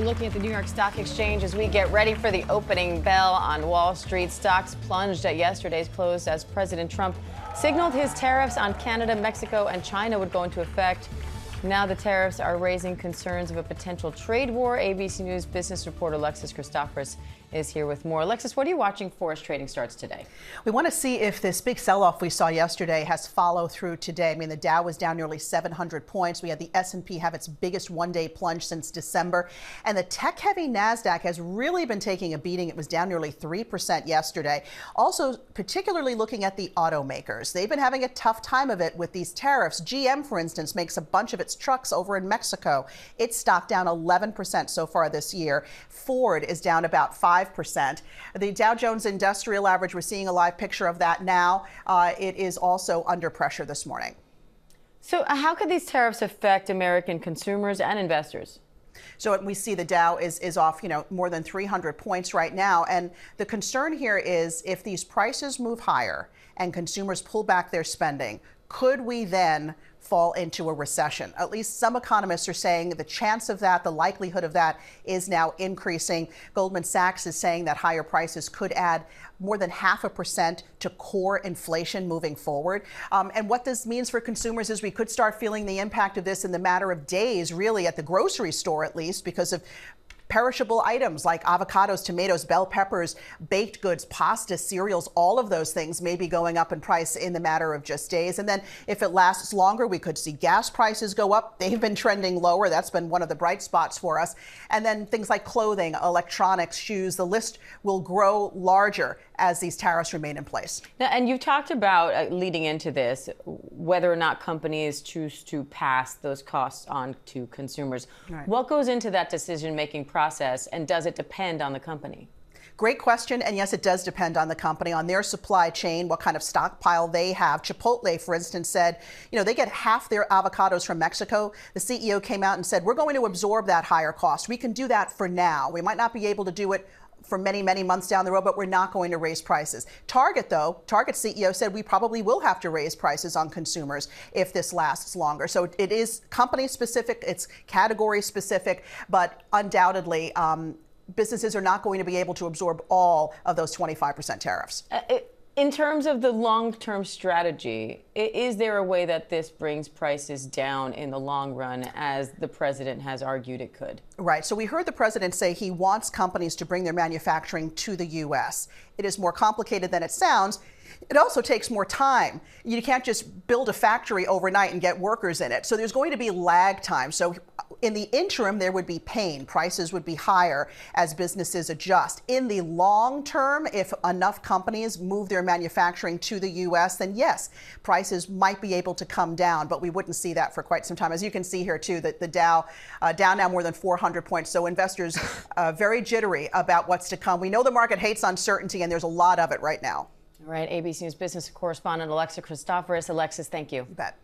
looking at the New York Stock Exchange as we get ready for the opening bell on Wall Street. Stocks plunged at yesterday's close as President Trump signaled his tariffs on Canada, Mexico, and China would go into effect. Now the tariffs are raising concerns of a potential trade war. ABC News business reporter Alexis Christoforous is here with more. Alexis, what are you watching for as trading starts today? We want to see if this big sell-off we saw yesterday has followed through today. I mean, the Dow was down nearly 700 points. We had the S&P have its biggest one-day plunge since December. And the tech-heavy NASDAQ has really been taking a beating. It was down nearly 3% yesterday. Also, particularly looking at the automakers. They've been having a tough time of it with these tariffs. GM, for instance, makes a bunch of its trucks over in Mexico. Its stock down 11% so far this year. Ford is down about 5%. The Dow Jones Industrial Average, we're seeing a live picture of that now. It is also under pressure this morning. So how could these tariffs affect American consumers and investors? So we see the Dow is off, more than 300 points right now. And the concern here is if these prices move higher and consumers pull back their spending, could we then fall into a recession? At least some economists are saying the chance of that, the likelihood of that is now increasing. Goldman Sachs is saying that higher prices could add more than 0.5% to core inflation moving forward. And what this means for consumers is we could start feeling the impact of this in the matter of days, really at the grocery store at least, because of perishable items like avocados, tomatoes, bell peppers, baked goods, pasta, cereals, all of those things may be going up in price in the matter of just days. And then if it lasts longer, we could see gas prices go up. They've been trending lower. That's been one of the bright spots for us. And then things like clothing, electronics, shoes, the list will grow larger as these tariffs remain in place. Now, and you've talked about leading into this, whether or not companies choose to pass those costs on to consumers. Right. What goes into that decision-making process, and does it depend on the company? Great question. And yes, it does depend on the company, on their supply chain, what kind of stockpile they have. Chipotle, for instance, said, they get half their avocados from Mexico. The CEO came out and said, we're going to absorb that higher cost. We can do that for now. We might not be able to do it for many, many months down the road, but we're not going to raise prices. Target CEO said we probably will have to raise prices on consumers if this lasts longer. So it is company specific, it's category specific, but undoubtedly businesses are not going to be able to absorb all of those 25% tariffs. In terms of the long-term strategy, is there a way that this brings prices down in the long run, as the president has argued it could? Right. So we heard the president say he wants companies to bring their manufacturing to the U.S. It is more complicated than it sounds. It also takes more time. You can't just build a factory overnight and get workers in it. So there's going to be lag time. So in the interim, there would be pain. Prices would be higher as businesses adjust. In the long term, if enough companies move their manufacturing to the U.S., then yes, prices might be able to come down, but we wouldn't see that for quite some time. As you can see here, too, that the Dow down now more than 400 points. So investors very jittery about what's to come. We know the market hates uncertainty, and there's a lot of it right now. All right, ABC News business correspondent Alexis Christoforous. Alexis, thank you. You bet.